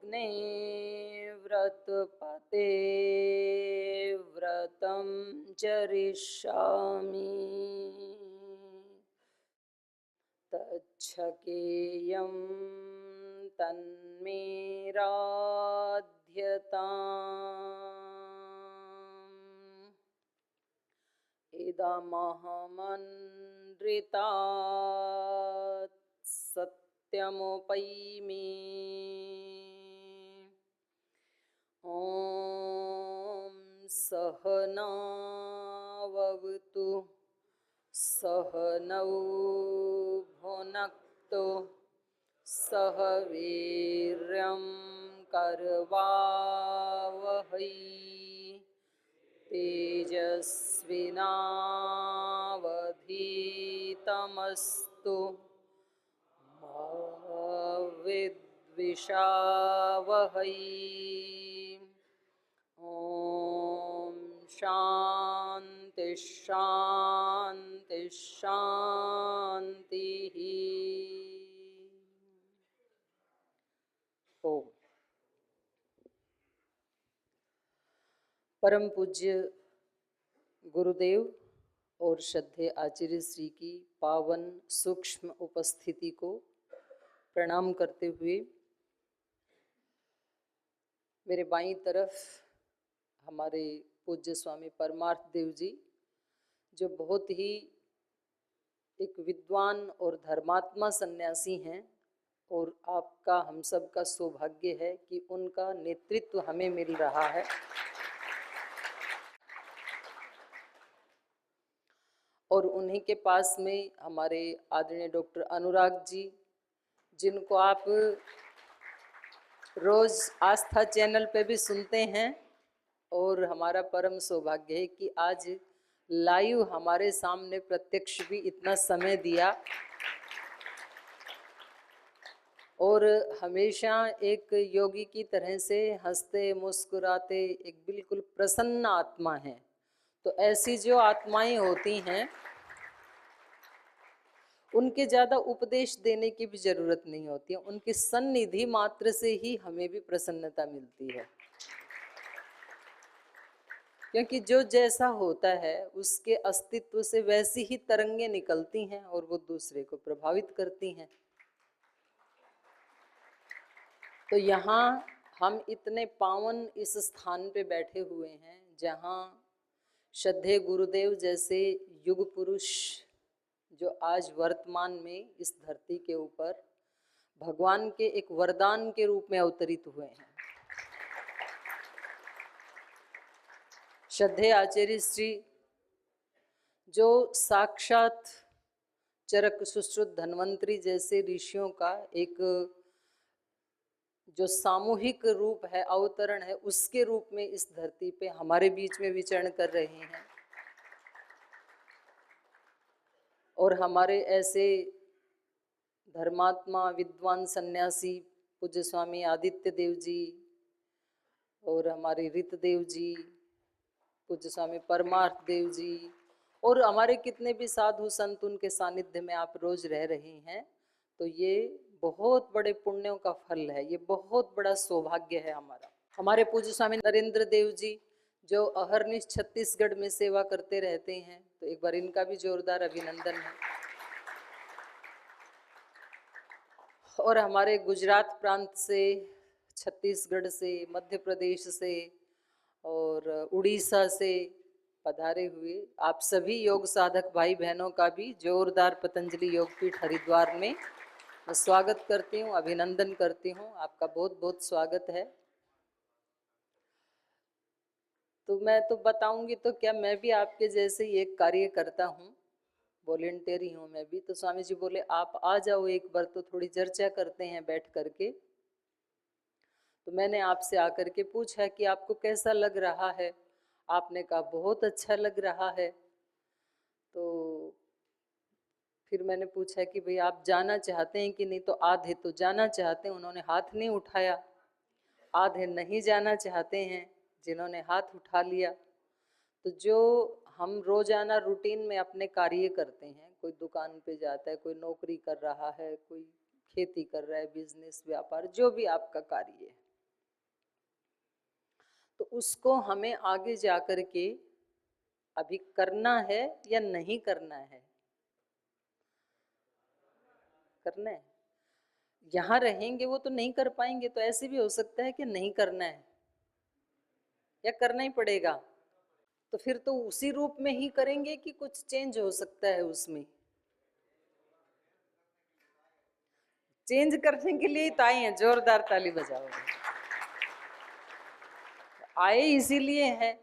अपने व्रतपते व्रतं चरिष्यामि तच्छकेयं तन्मे राध्यताम् इदमहमनृतात् सत्यमुपैमि ॐ सहनाववतु सहनौ भुनक्तु सह वीर्यं करवावहै तेजस्विनावधीतमस्तु मा विद्विषावहै। ॐ शान्ति शान्ति शान्तिः। ओम। परम पूज्य गुरुदेव और श्रद्धेय आचार्य श्री की पावन सूक्ष्म उपस्थिति को प्रणाम करते हुए मेरे बाईं तरफ हमारे पूज्य स्वामी परमार्थ देव जी, जो बहुत ही एक विद्वान और धर्मात्मा सन्यासी हैं, और आपका हम सब का सौभाग्य है कि उनका नेतृत्व हमें मिल रहा है। और उन्हीं के पास में हमारे आदरणीय डॉक्टर अनुराग जी, जिनको आप रोज आस्था चैनल पे भी सुनते हैं, और हमारा परम सौभाग्य है कि आज लाइव हमारे सामने प्रत्यक्ष भी इतना समय दिया, और हमेशा एक योगी की तरह से हंसते मुस्कुराते एक बिल्कुल प्रसन्न आत्मा है। तो ऐसी जो आत्माएं होती हैं उनके ज़्यादा उपदेश देने की भी जरूरत नहीं होती है, उनकी सन्निधि मात्र से ही हमें भी प्रसन्नता मिलती है। क्योंकि जो जैसा होता है उसके अस्तित्व से वैसी ही तरंगें निकलती हैं और वो दूसरे को प्रभावित करती हैं। तो यहाँ हम इतने पावन इस स्थान पे बैठे हुए हैं जहाँ श्रद्धेय गुरुदेव जैसे युग पुरुष जो आज वर्तमान में इस धरती के ऊपर भगवान के एक वरदान के रूप में अवतरित हुए हैं। श्रद्धेय आचार्य श्री जो साक्षात चरक सुश्रुत धन्वंतरी जैसे ऋषियों का एक जो सामूहिक रूप है, अवतरण है, उसके रूप में इस धरती पे हमारे बीच में विचरण कर रहे हैं। और हमारे ऐसे धर्मात्मा विद्वान सन्यासी पूज्य स्वामी आदित्य देव जी और हमारे रित देव जी, पूज्य स्वामी परमार्थ देव जी, और हमारे कितने भी साधु संत उनके सानिध्य में आप रोज रह रहे हैं, तो ये बहुत बड़े पुण्यों का फल है, ये बहुत बड़ा सौभाग्य है हमारा। हमारे पूज्य स्वामी नरेंद्र देव जी जो अहरनिश छत्तीसगढ़ में सेवा करते रहते हैं, तो एक बार इनका भी जोरदार अभिनंदन है। और हमारे गुजरात प्रांत से, छत्तीसगढ़ से, मध्य प्रदेश से और उड़ीसा से पधारे हुए आप सभी योग साधक भाई बहनों का भी जोरदार पतंजलि योगपीठ हरिद्वार में मैं स्वागत करती हूँ, अभिनंदन करती हूँ। आपका बहुत बहुत स्वागत है। तो मैं तो बताऊंगी तो क्या, मैं भी आपके जैसे ही एक कार्य करता हूँ, वॉलेंटियर ही हूँ मैं भी। तो स्वामी जी बोले आप आ जाओ एक बार, तो थोड़ी चर्चा करते हैं बैठ करके। तो मैंने आपसे आकर के पूछा कि आपको कैसा लग रहा है। आपने कहा बहुत अच्छा लग रहा है। तो फिर मैंने पूछा कि भाई आप जाना चाहते हैं कि नहीं, तो आधे तो जाना चाहते हैं, उन्होंने हाथ नहीं उठाया। आधे नहीं जाना चाहते हैं, जिन्होंने हाथ उठा लिया। तो जो हम रोजाना रूटीन में अपने कार्य करते हैं, कोई दुकान पे जाता है, कोई नौकरी कर रहा है, कोई खेती कर रहा है, बिजनेस व्यापार, जो भी आपका कार्य है, उसको हमें आगे जाकर के अभी करना है या नहीं करना है? करना है। यहाँ रहेंगे वो तो नहीं कर पाएंगे, तो ऐसे भी हो सकता है कि नहीं करना है या करना ही पड़ेगा। तो फिर तो उसी रूप में ही करेंगे कि कुछ चेंज हो सकता है उसमें? चेंज करने के लिए ही तो आए हैं, जोरदार ताली बजाओ। आए इसीलिए हैं,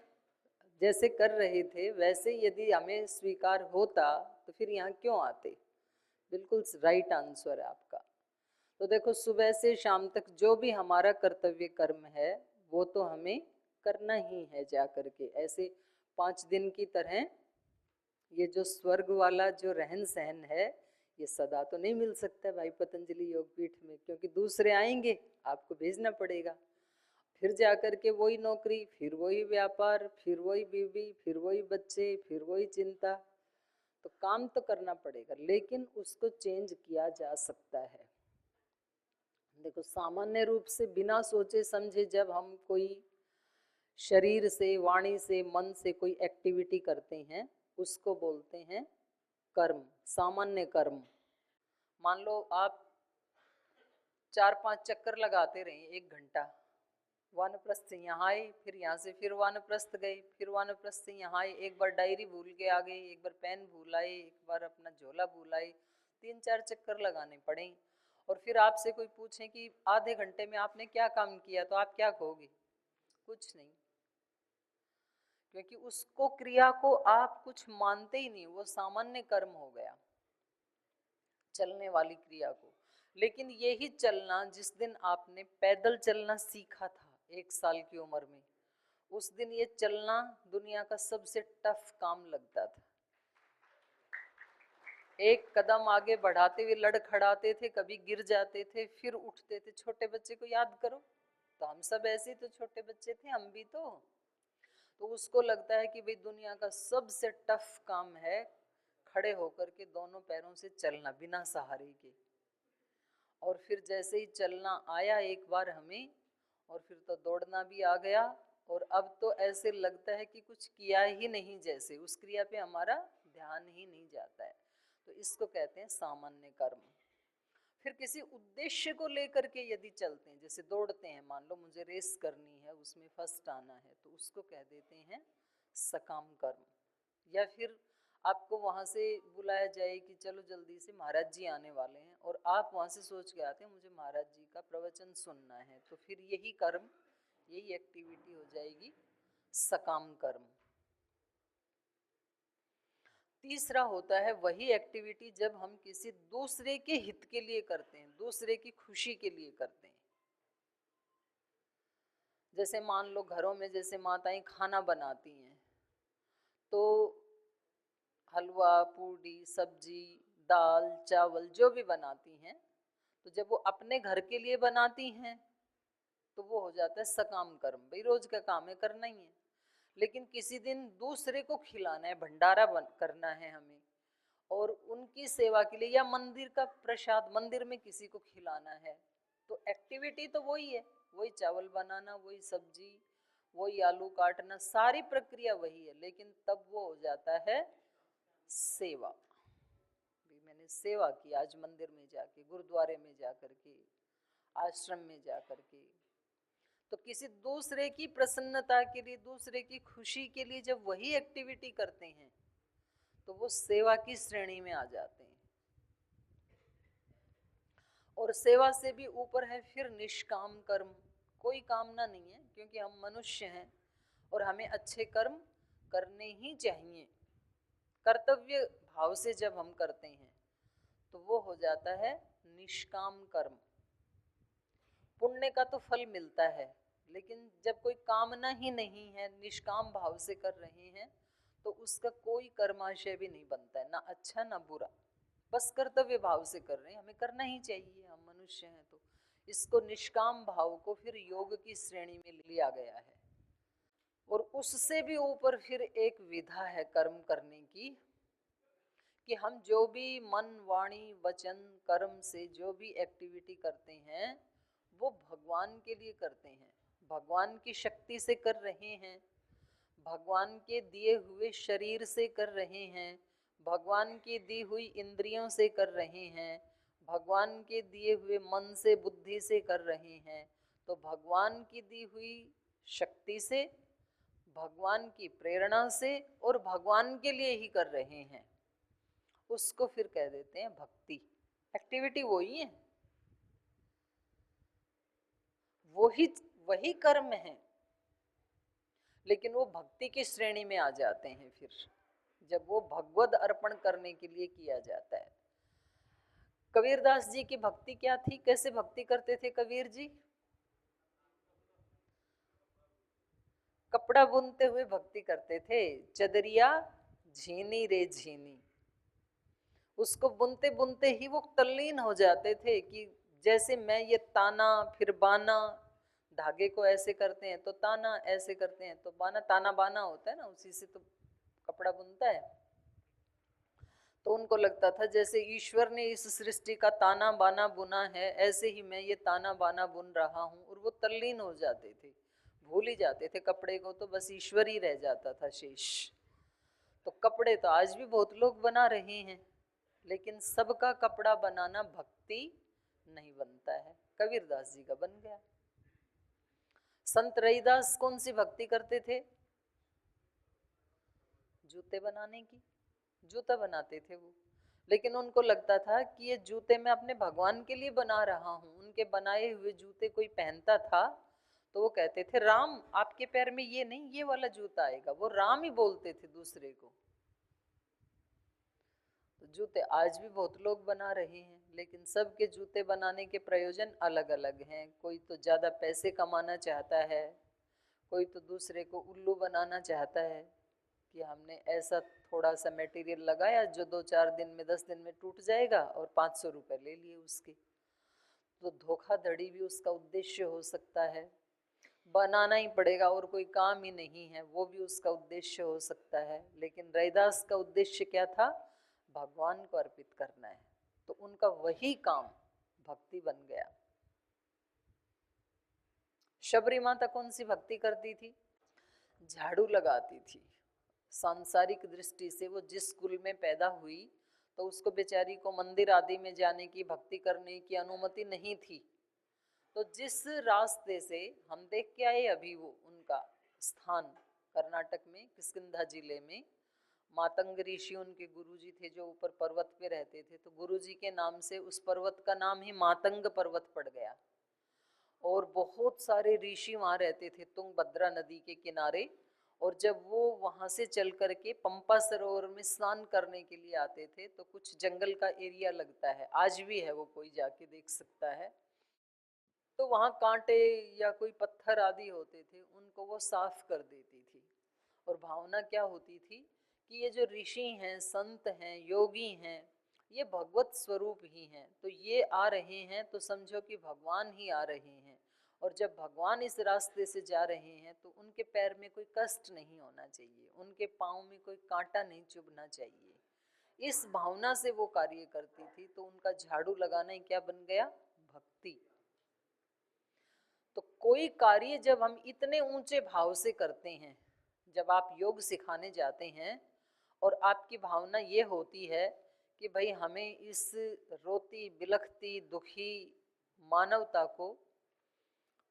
जैसे कर रहे थे वैसे यदि हमें स्वीकार होता तो फिर यहाँ क्यों आते? बिल्कुल राइट आंसर है आपका। तो देखो, सुबह से शाम तक जो भी हमारा कर्तव्य कर्म है वो तो हमें करना ही है जा करके। ऐसे 5 दिन की तरह ये जो स्वर्ग वाला जो रहन सहन है ये सदा तो नहीं मिल सकता भाई पतंजलि योगपीठ में, क्योंकि दूसरे आएंगे, आपको भेजना पड़ेगा। फिर जाकर के वही नौकरी, फिर वही व्यापार, फिर वही बीवी, फिर वही बच्चे, फिर वही चिंता। तो काम तो करना पड़ेगा, लेकिन उसको चेंज किया जा सकता है। देखो, सामान्य रूप से बिना सोचे समझे जब हम कोई शरीर से, वाणी से, मन से कोई एक्टिविटी करते हैं उसको बोलते हैं कर्म, सामान्य कर्म। मान लो आप 4-5 चक्कर लगाते रहे 1 घंटा, वानप्रस्थ से यहाँ आए, फिर यहाँ से फिर वानप्रस्थ गए, फिर वानप्रस्थ से यहाँ आए, एक बार डायरी भूल के आ गए, एक बार पेन भूल आए, एक बार अपना झोला भूल आए, 3-4 चक्कर लगाने पड़े। और फिर आपसे कोई पूछे कि आधे घंटे में आपने क्या काम किया, तो आप क्या कहोगे? कुछ नहीं, क्योंकि उसको, क्रिया को आप कुछ मानते ही नहीं, वो सामान्य कर्म हो गया, चलने वाली क्रिया को। लेकिन यही चलना जिस दिन आपने पैदल चलना सीखा था 1 साल की उम्र में, उस दिन ये चलना दुनिया का सबसे टफ काम लगता था। एक कदम आगे बढ़ाते हुए लड़खड़ाते थे, कभी गिर जाते थे, फिर उठते थे। छोटे बच्चे को याद करो, तो हम सब ऐसे तो छोटे बच्चे थे, हम भी तो उसको लगता है कि भाई दुनिया का सबसे टफ काम है खड़े होकर के दोनों पैरों से चलना बिना सहारे के। और फिर जैसे ही चलना आया एक बार हमें, और फिर तो दौड़ना भी आ गया, और अब तो ऐसे लगता है कि कुछ किया ही नहीं, जैसे उस क्रिया पे हमारा ध्यान ही नहीं जाता है। तो इसको कहते हैं सामान्य कर्म। फिर किसी उद्देश्य को लेकर के यदि चलते हैं, जैसे दौड़ते हैं, मान लो मुझे रेस करनी है, उसमें फर्स्ट आना है, तो उसको कह देते हैं सकाम कर्म। या फिर आपको वहाँ से बुलाया जाए कि चलो जल्दी से महाराज जी आने वाले हैं, और आप वहाँ से सोच के आते हैं मुझे महाराज जी का प्रवचन सुनना है, तो फिर यही कर्म, यही एक्टिविटी हो जाएगी सकाम कर्म। तीसरा होता है वही एक्टिविटी जब हम किसी दूसरे के हित के लिए करते हैं, दूसरे की खुशी के लिए करते हैं। जैसे मान लो घरों में जैसे माताएं खाना बनाती हैं, तो हलवा, पूड़ी, सब्जी, दाल, चावल जो भी बनाती हैं, तो जब वो अपने घर के लिए बनाती हैं तो वो हो जाता है सकाम कर्म, भाई रोज का काम है, करना ही है। लेकिन किसी दिन दूसरे को खिलाना है, भंडारा करना है हमें, और उनकी सेवा के लिए, या मंदिर का प्रसाद मंदिर में किसी को खिलाना है, तो एक्टिविटी तो वही है, वही चावल बनाना, वही सब्जी, वही आलू काटना, सारी प्रक्रिया वही है, लेकिन तब वो हो जाता है सेवा। भी मैंने सेवा की आज मंदिर में जाके, गुरुद्वारे में जाकर के, आश्रम में जाकर के। तो किसी दूसरे की प्रसन्नता के लिए, दूसरे की खुशी के लिए जब वही एक्टिविटी करते हैं तो वो सेवा की श्रेणी में आ जाते हैं। और सेवा से भी ऊपर है फिर निष्काम कर्म। कोई कामना नहीं है, क्योंकि हम मनुष्य हैं और हमें अच्छे कर्म करने ही चाहिए। कर्तव्य भाव से जब हम करते हैं तो वो हो जाता है निष्काम कर्म। पुण्य का तो फल मिलता है, लेकिन जब कोई कामना ही नहीं है, निष्काम भाव से कर रहे हैं, तो उसका कोई कर्माशय भी नहीं बनता है, ना अच्छा ना बुरा। बस कर्तव्य भाव से कर रहे हैं, हमें करना ही चाहिए, हम मनुष्य हैं। तो इसको निष्काम भाव को फिर योग की श्रेणी में लिया गया है। और उससे भी ऊपर फिर एक विधा है कर्म करने की, कि हम जो भी मन, वाणी, वचन, कर्म से जो भी एक्टिविटी करते हैं वो भगवान के लिए करते हैं, भगवान की शक्ति से कर रहे हैं, भगवान के दिए हुए शरीर से कर रहे हैं, भगवान की दी हुई इंद्रियों से कर रहे हैं, भगवान के दिए हुए मन से बुद्धि से कर रहे हैं, तो भगवान की दी हुई शक्ति से, भगवान की प्रेरणा से और भगवान के लिए ही कर रहे हैं, उसको फिर कह देते हैं भक्ति। एक्टिविटी वही है, वही वही कर्म है, लेकिन वो भक्ति की श्रेणी में आ जाते हैं फिर जब वो भगवद अर्पण करने के लिए किया जाता है। कबीरदास जी की भक्ति क्या थी, कैसे भक्ति करते थे कबीर जी? कपड़ा बुनते हुए भक्ति करते थे। चदरिया झीनी रे झीनी, उसको बुनते बुनते ही वो तल्लीन हो जाते थे कि जैसे मैं ये ताना फिर बाना, धागे को ऐसे करते हैं तो ताना, ऐसे करते हैं तो बाना, ताना बाना होता है ना, उसी से तो कपड़ा बुनता है। तो उनको लगता था जैसे ईश्वर ने इस सृष्टि का ताना बाना बुना है, ऐसे ही मैं ये ताना बाना बुन रहा हूँ। और वो तल्लीन हो जाते थे, भूल ही जाते थे कपड़े को, तो बस ईश्वर ही रह जाता था शेष। तो कपड़े तो आज भी बहुत लोग बना रहे हैं, लेकिन सबका कपड़ा बनाना भक्ति नहीं बनता है। कबीरदास जी का बन गया। संत रविदास कौन सी भक्ति करते थे? जूते बनाने की, जूता बनाते थे वो। लेकिन उनको लगता था कि ये जूते मैं अपने भगवान के लिए बना रहा हूँ। उनके बनाए हुए जूते कोई पहनता था तो वो कहते थे राम आपके पैर में ये नहीं, ये वाला जूता आएगा। वो राम ही बोलते थे दूसरे को। तो जूते आज भी बहुत लोग बना रहे हैं, लेकिन सबके जूते बनाने के प्रयोजन अलग अलग हैं। कोई तो ज़्यादा पैसे कमाना चाहता है, कोई तो दूसरे को उल्लू बनाना चाहता है कि हमने ऐसा थोड़ा सा मटेरियल लगाया जो 2-4 दिन में 10 दिन में टूट जाएगा और 500 रुपये ले लिए उसके। तो धोखाधड़ी भी उसका उद्देश्य हो सकता है। बनाना ही पड़ेगा और कोई काम ही नहीं है, वो भी उसका उद्देश्य हो सकता है। लेकिन रैदास का उद्देश्य क्या था? भगवान को अर्पित करना है। तो उनका वही काम भक्ति बन गया। शबरी माता कौन सी भक्ति करती थी? झाड़ू लगाती थी। सांसारिक दृष्टि से वो जिस कुल में पैदा हुई तो उसको बेचारी को मंदिर आदि में जाने की, भक्ति करने की अनुमति नहीं थी। तो जिस रास्ते से हम देख के आए अभी, वो उनका स्थान कर्नाटक में किष्किंधा जिले में, मातंग ऋषि उनके गुरुजी थे जो ऊपर पर्वत पे रहते थे। तो गुरुजी के नाम से उस पर्वत का नाम ही मातंग पर्वत पड़ गया। और बहुत सारे ऋषि वहाँ रहते थे तुंगभद्रा नदी के किनारे। और जब वो वहाँ से चल करके पंपा सरोवर में स्नान करने के लिए आते थे तो कुछ जंगल का एरिया लगता है, आज भी है, वो कोई जाके देख सकता है। तो वहाँ कांटे या कोई पत्थर आदि होते थे, उनको वो साफ कर देती थी। और भावना क्या होती थी कि ये जो ऋषि हैं, संत हैं, योगी हैं, ये भगवत स्वरूप ही हैं। तो ये आ रहे हैं तो समझो कि भगवान ही आ रहे हैं। और जब भगवान इस रास्ते से जा रहे हैं तो उनके पैर में कोई कष्ट नहीं होना चाहिए, उनके पाँव में कोई कांटा नहीं चुभना चाहिए। इस भावना से वो कार्य करती थी। तो उनका झाड़ू लगाना ही क्या बन गया? भक्ति। तो कोई कार्य जब हम इतने ऊंचे भाव से करते हैं, जब आप योग सिखाने जाते हैं और आपकी भावना ये होती है कि भाई हमें इस रोती बिलखती दुखी मानवता को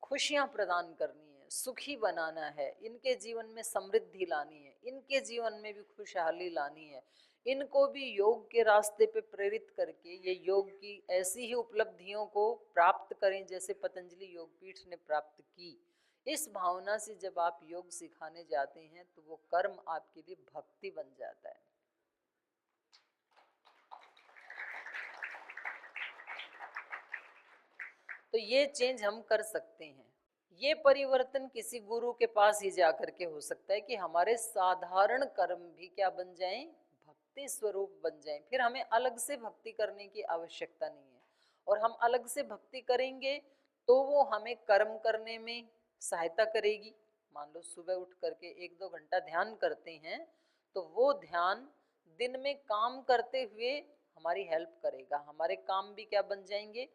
खुशियां प्रदान करनी है, सुखी बनाना है, इनके जीवन में समृद्धि लानी है, इनके जीवन में भी खुशहाली लानी है, इनको भी योग के रास्ते पे प्रेरित करके ये योग की ऐसी ही उपलब्धियों को प्राप्त करें जैसे पतंजलि योगपीठ ने प्राप्त की। इस भावना से जब आप योग सिखाने जाते हैं तो वो कर्म आपके लिए भक्ति बन जाता है। तो ये चेंज हम कर सकते हैं। ये परिवर्तन किसी गुरु के पास ही जाकर के हो सकता है कि हमारे साधारण कर्म भी क्या बन जाएं? भक्ति स्वरूप बन जाएं। फिर हमें अलग से भक्ति करने की आवश्यकता नहीं है। और हम अलग से भक्ति करेंगे तो वो हमें कर्म करने में सहायता करेगी। मान लो सुबह उठ करके 1-2 घंटा ध्यान करते हैं तो वो ध्यान दिन में काम करते हुए हमारी हेल्प करेगा। हमारे काम भी क्या बन जाएंगे?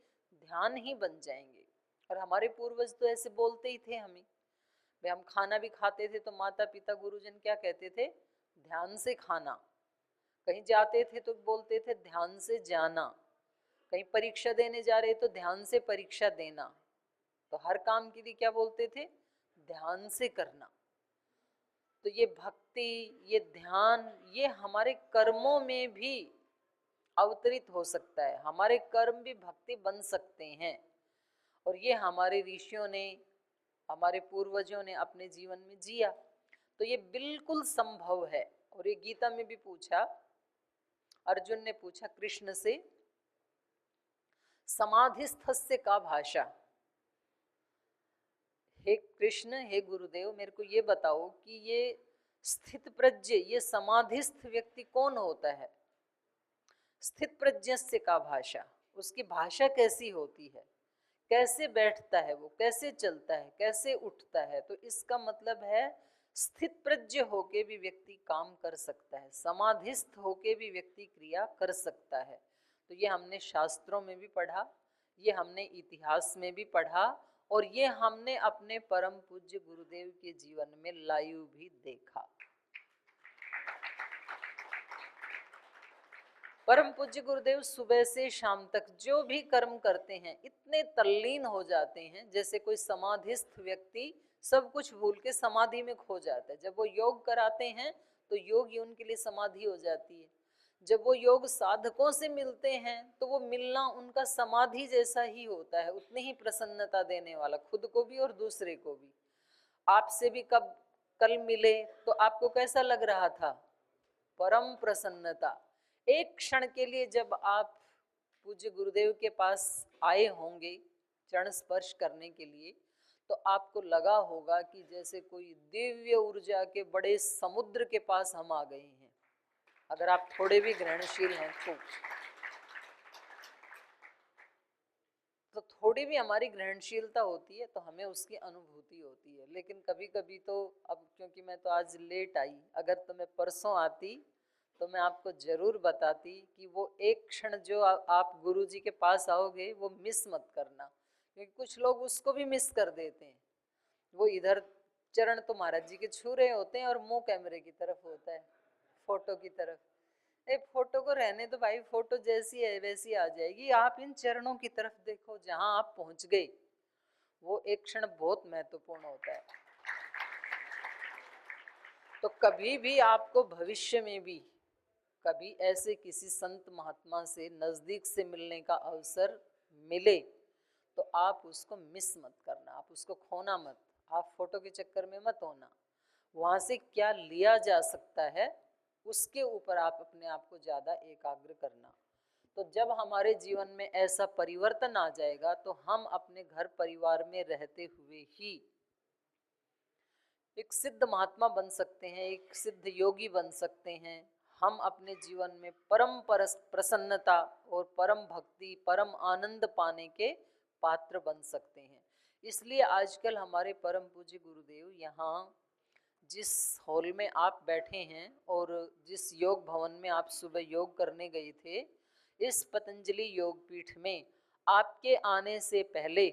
ध्यान ही बन जाएंगे। और हमारे पूर्वज तो ऐसे बोलते ही थे हमें। भाई हम खाना भी खाते थे तो माता पिता गुरुजन क्या कहते थे, ध्यान से खाना। कहीं जाते थे तो बोलते थे ध्यान से जाना। कहीं परीक्षा देने जा रहे तो ध्यान से परीक्षा देना। तो हर काम के लिए क्या बोलते थे, ध्यान से करना। तो ये भक्ति, ये ध्यान, ये हमारे कर्मों में भी अवतरित हो सकता है। हमारे कर्म भी भक्ति बन सकते हैं। और ये हमारे ऋषियों ने, हमारे पूर्वजों ने अपने जीवन में जिया। तो ये बिल्कुल संभव है। और ये गीता में भी पूछा, अर्जुन ने पूछा कृष्ण से, समाधिस्थस्य का भाषा। हे कृष्ण, हे गुरुदेव, मेरे को ये बताओ कि ये स्थित प्रज्ञ, ये समाधिस्थ व्यक्ति कौन होता है। स्थित प्रज्ञस्य का भाषा, उसकी भाषा कैसी होती है, कैसे बैठता है वो, कैसे चलता है, कैसे उठता है। तो इसका मतलब है स्थित प्रज्ञ होके भी व्यक्ति काम कर सकता है, समाधिस्थ होके भी व्यक्ति क्रिया कर सकता है। तो ये हमने शास्त्रों में भी पढ़ा, ये हमने इतिहास में भी पढ़ा, और ये हमने अपने परम पूज्य गुरुदेव के जीवन में लाइव भी देखा। परम पूज्य गुरुदेव सुबह से शाम तक जो भी कर्म करते हैं इतने तल्लीन हो जाते हैं, जैसे कोई समाधिस्थ व्यक्ति सब कुछ भूल के समाधि में खो जाता है। जब वो योग कराते हैं तो योग ही उनके लिए समाधि हो जाती है। जब वो योग साधकों से मिलते हैं तो वो मिलना उनका समाधि जैसा ही होता है, उतनी ही प्रसन्नता देने वाला, खुद को भी और दूसरे को भी। आपसे भी कब कल मिले तो आपको कैसा लग रहा था, परम प्रसन्नता। एक क्षण के लिए जब आप पूज्य गुरुदेव के पास आए होंगे चरण स्पर्श करने के लिए, तो आपको लगा होगा कि जैसे कोई दिव्य ऊर्जा के बड़े समुद्र के पास हम आ गए हैं। अगर आप थोड़े भी ग्रहणशील हैं तो थोड़ी भी हमारी ग्रहणशीलता होती है तो हमें उसकी अनुभूति होती है। लेकिन कभी कभी तो, अब क्योंकि मैं तो आज लेट आई, अगर तो मैं परसों आती तो मैं आपको जरूर बताती कि वो एक क्षण जो आप गुरु जी के पास आओगे वो मिस मत करना, क्योंकि कुछ लोग उसको भी मिस कर देते हैं। वो इधर चरण तो महाराज जी के छू रहे होते हैं और मुंह कैमरे की तरफ होता है, फोटो की तरफ। एक फोटो को रहने तो भाई, फोटो जैसी है वैसी आ जाएगी। आप इन चरणों की तरफ देखो जहां आप पहुंच गए, वो एक क्षण बहुत महत्वपूर्ण होता है। तो कभी भी आपको भविष्य में भी कभी ऐसे किसी संत महात्मा से नजदीक से मिलने का अवसर मिले तो आप उसको मिस मत करना, आप उसको खोना मत, आप फोटो के चक्कर में मत होना। वहां से क्या लिया जा सकता है उसके ऊपर आप अपने आप को ज्यादा एकाग्र करना। तो जब हमारे जीवन में ऐसा परिवर्तन आ जाएगा तो हम अपने घर परिवार में रहते हुए ही एक सिद्ध महात्मा बन सकते हैं, एक सिद्ध योगी बन सकते हैं। हम अपने जीवन में परम प्रसन्नता और परम भक्ति, परम आनंद पाने के पात्र बन सकते हैं। इसलिए आजकल हमारे परम पूज्य गुरुदेव यहाँ जिस हॉल में आप बैठे हैं और जिस योग भवन में आप सुबह योग करने गए थे, इस पतंजलि योग पीठ में आपके आने से पहले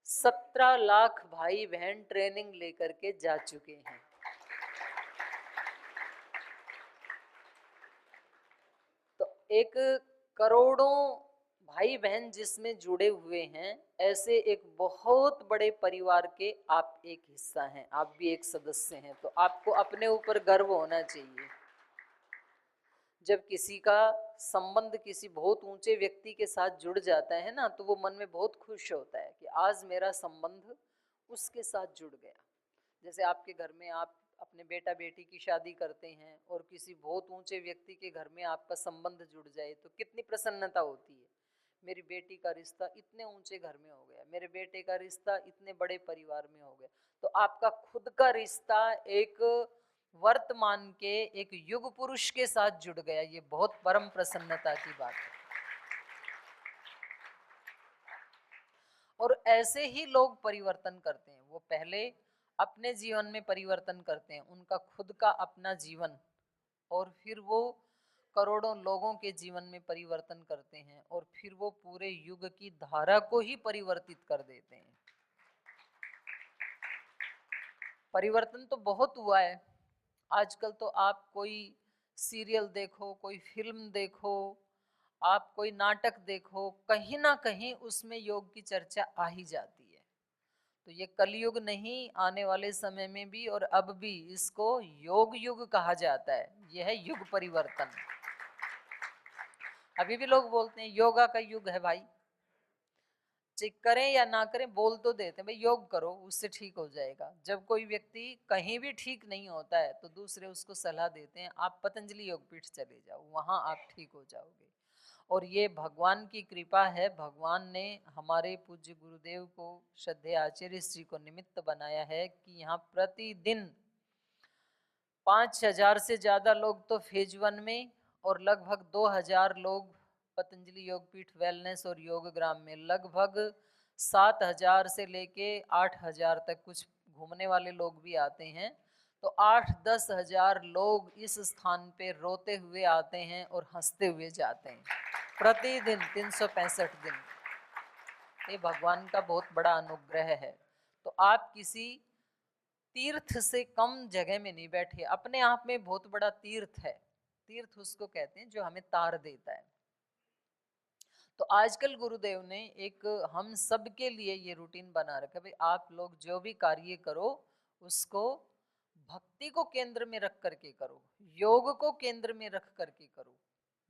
17 लाख भाई बहन ट्रेनिंग लेकर के जा चुके हैं। तो एक करोड़ों भाई बहन जिसमें जुड़े हुए हैं, ऐसे एक बहुत बड़े परिवार के आप एक हिस्सा हैं, आप भी एक सदस्य हैं। तो आपको अपने ऊपर गर्व होना चाहिए। जब किसी का संबंध किसी बहुत ऊंचे व्यक्ति के साथ जुड़ जाता है ना, तो वो मन में बहुत खुश होता है कि आज मेरा संबंध उसके साथ जुड़ गया। जैसे आपके घर में आप अपने बेटा बेटी की शादी करते हैं और किसी बहुत ऊंचे व्यक्ति के घर में आपका संबंध जुड़ जाए तो कितनी प्रसन्नता होती है। मेरी बेटी का रिश्ता इतने ऊंचे घर में हो गया, मेरे बेटे का रिश्ता इतने बड़े परिवार में हो गया। तो आपका खुद का रिश्ता एक वर्तमान के एक युग पुरुष के साथ जुड़ गया, ये बहुत परम प्रसन्नता की बात है। और ऐसे ही लोग परिवर्तन करते हैं। वो पहले अपने जीवन में परिवर्तन करते हैं, उनका खुद का अपना जीवन, और फिर वो करोड़ों लोगों के जीवन में परिवर्तन करते हैं और फिर वो पूरे युग की धारा को ही परिवर्तित कर देते हैं। परिवर्तन तो बहुत हुआ है। आजकल तो आप कोई सीरियल देखो, कोई फिल्म देखो, आप कोई नाटक देखो, कहीं ना कहीं उसमें योग की चर्चा आ ही जाती है। तो ये कलयुग नहीं, आने वाले समय में भी और अब भी इसको योग युग कहा जाता है। यह है युग परिवर्तन। अभी भी लोग बोलते हैं योगा का युग है भाई, करें या ना करें बोल तो देते हैं भाई योग करो उससे ठीक हो जाएगा। जब कोई व्यक्ति कहीं भी ठीक नहीं होता है तो दूसरे उसको सलाह देते हैं आप पतंजलि योगपीठ चले जाओ, वहां आप ठीक हो जाओगे। और ये भगवान की कृपा है, भगवान ने हमारे पूज्य गुरुदेव को, श्रद्धेय आचार्य श्री को निमित्त बनाया है कि यहाँ प्रतिदिन 5,000 से ज्यादा लोग तो फेज 1 में और लगभग 2,000 लोग पतंजलि योगपीठ वेलनेस और योग ग्राम में, लगभग 7,000 से लेके 8,000 तक कुछ घूमने वाले लोग भी आते हैं। तो 8-10 हजार लोग इस स्थान पे रोते हुए आते हैं और हंसते हुए जाते हैं प्रतिदिन 365 दिन। ये भगवान का बहुत बड़ा अनुग्रह है। तो आप किसी तीर्थ से कम जगह में नहीं बैठे, अपने आप में बहुत बड़ा तीर्थ है। तीर्थ उसको कहते हैं जो हमें तार देता है। तो आजकल गुरुदेव ने एक हम सब के लिए ये रूटीन बना रखा है, भाई आप लोग जो भी कार्य करो उसको भक्ति को केंद्र में रख करके करो, योग को केंद्र में रख करके करो।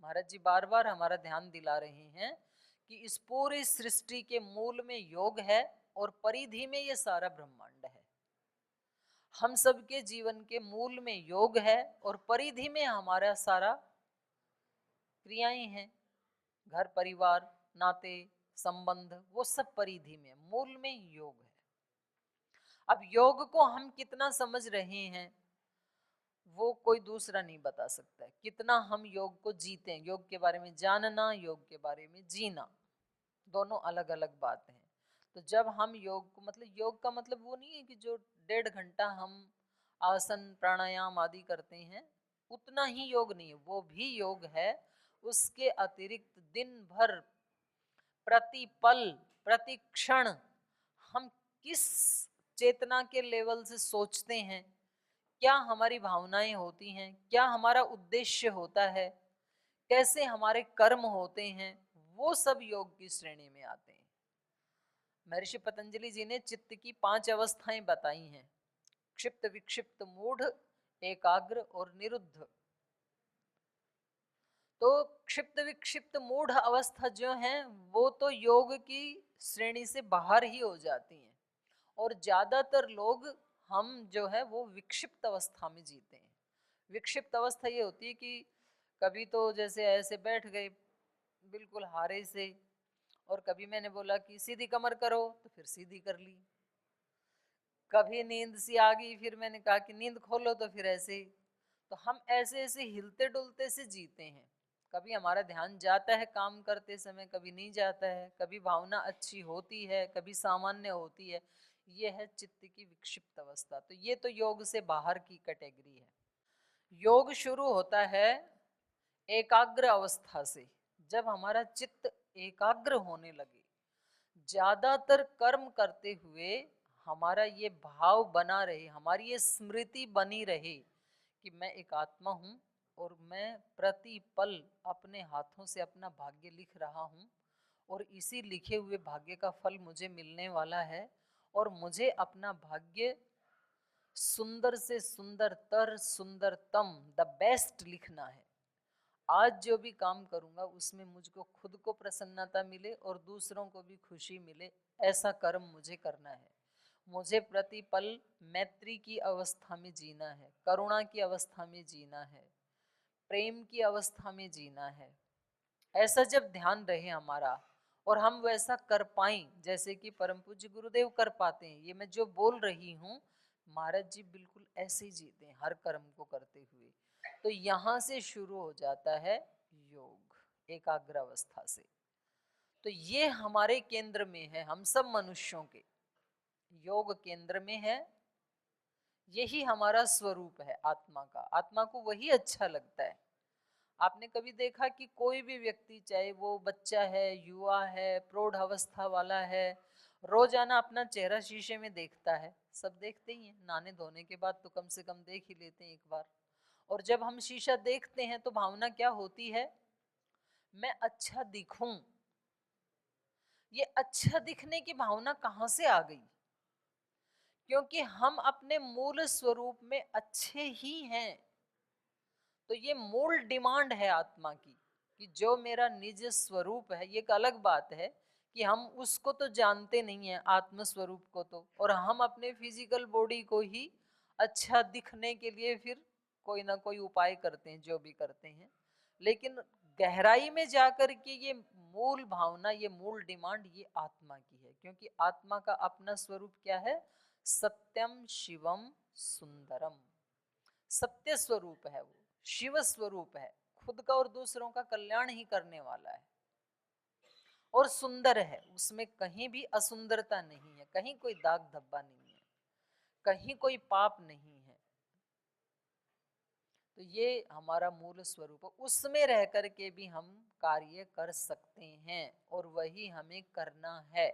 महाराज जी बार बार हमारा ध्यान दिला रहे हैं कि इस पूरी सृष्टि के मूल में योग है और परिधि में ये सारा ब्रह्मांड है। हम सबके जीवन के मूल में योग है और परिधि में हमारा सारा क्रियाएं हैं, घर परिवार नाते संबंध, वो सब परिधि में, मूल में योग है। अब योग को हम कितना समझ रहे हैं वो कोई दूसरा नहीं बता सकता है। कितना हम योग को जीते हैं, योग के बारे में जानना, योग के बारे में जीना, दोनों अलग अलग बात हैं। तो जब हम योग को, मतलब योग का मतलब वो नहीं है कि जो 1.5 घंटा हम आसन प्राणायाम आदि करते हैं उतना ही योग नहीं है, वो भी योग है। उसके अतिरिक्त दिन भर प्रति पल प्रति क्षण हम किस चेतना के लेवल से सोचते हैं, क्या हमारी भावनाएं होती हैं, क्या हमारा उद्देश्य होता है, कैसे हमारे कर्म होते हैं, वो सब योग की श्रेणी में आते हैं। महर्षि पतंजलि जी ने चित्त की 5 अवस्थाएं बताई हैं, क्षिप्त विक्षिप्त मूढ़ एकाग्र और निरुद्ध। तो क्षिप्त विक्षिप्त मूढ़ अवस्था जो है वो तो योग की श्रेणी से बाहर ही हो जाती हैं और ज्यादातर लोग हम जो है वो विक्षिप्त अवस्था में जीते हैं। विक्षिप्त अवस्था ये होती है कि कभी तो जैसे ऐसे बैठ गए बिल्कुल हारे से, और कभी मैंने बोला कि सीधी कमर करो तो फिर सीधी कर ली, कभी नींद सी आ गई फिर मैंने कहा कि नींद खोलो तो फिर ऐसे। तो हम ऐसे ऐसे हिलते डुलते से जीते हैं। कभी हमारा ध्यान जाता है काम करते समय, कभी नहीं जाता है, कभी भावना अच्छी होती है, कभी सामान्य होती है। ये है चित्त की विक्षिप्त अवस्था। तो ये तो योग से बाहर की कैटेगरी है। योग शुरू होता है एकाग्र अवस्था से। जब हमारा चित्त एकाग्र होने लगे, ज्यादातर कर्म करते हुए हमारा ये भाव बना रहे, हमारी ये स्मृति बनी रहे कि मैं एक आत्मा हूँ और मैं प्रति पल अपने हाथों से अपना भाग्य लिख रहा हूँ और इसी लिखे हुए भाग्य का फल मुझे मिलने वाला है और मुझे अपना भाग्य सुंदर से सुंदरतर सुंदरतम द बेस्ट लिखना है। आज जो भी काम करूंगा उसमें मुझको खुद को प्रसन्नता मिले और दूसरों को भी खुशी मिले, ऐसा कर्म मुझे करना है। मुझे प्रतिपल मैत्री की अवस्था में जीना है, करुणा की अवस्था में जीना है, प्रेम की अवस्था में जीना है। ऐसा जब ध्यान रहे हमारा और हम वैसा कर पाएं जैसे कि परम पूज्य गुरुदेव कर पाते हैं, ये मैं जो बोल रही हूँ महाराज जी बिल्कुल ऐसे ही जीते हैं हर कर्म को करते हुए। तो यहाँ से शुरू हो जाता है योग, एकाग्र अवस्था से। तो ये हमारे केंद्र में है, हम सब मनुष्यों के योग केंद्र में है। यही हमारा स्वरूप है आत्मा का, आत्मा को वही अच्छा लगता है। आपने कभी देखा कि कोई भी व्यक्ति, चाहे वो बच्चा है, युवा है, प्रौढ़ अवस्था वाला है, रोजाना अपना चेहरा शीशे में देखता है? सब देखते ही हैं, नहाने धोने के बाद तो कम से कम देख ही लेते हैं एक बार। और जब हम शीशा देखते हैं तो भावना क्या होती है? मैं अच्छा दिखूं। ये अच्छा दिखने की भावना कहां से आ गई? क्योंकि हम अपने मूल स्वरूप में अच्छे ही हैं। तो ये मूल डिमांड है आत्मा की कि जो मेरा निज स्वरूप है। ये एक अलग बात है कि हम उसको तो जानते नहीं है, आत्म स्वरूप को तो, और हम अपने फिजिकल बॉडी को ही अच्छा दिखने के लिए फिर कोई ना कोई उपाय करते हैं, जो भी करते हैं। लेकिन गहराई में जाकर के ये मूल भावना, ये मूल डिमांड ये आत्मा की है। क्योंकि आत्मा का अपना स्वरूप क्या है? सत्यम शिवम सुंदरम। सत्य स्वरूप है वो, शिव स्वरूप है, खुद का और दूसरों का कल्याण ही करने वाला है, और सुंदर है। उसमें कहीं भी असुंदरता नहीं है, कहीं कोई दाग धब्बा नहीं है, कहीं कोई पाप नहीं है। तो ये हमारा मूल स्वरूप है, उसमें रह करके भी हम कार्य कर सकते हैं, और वही हमें करना है।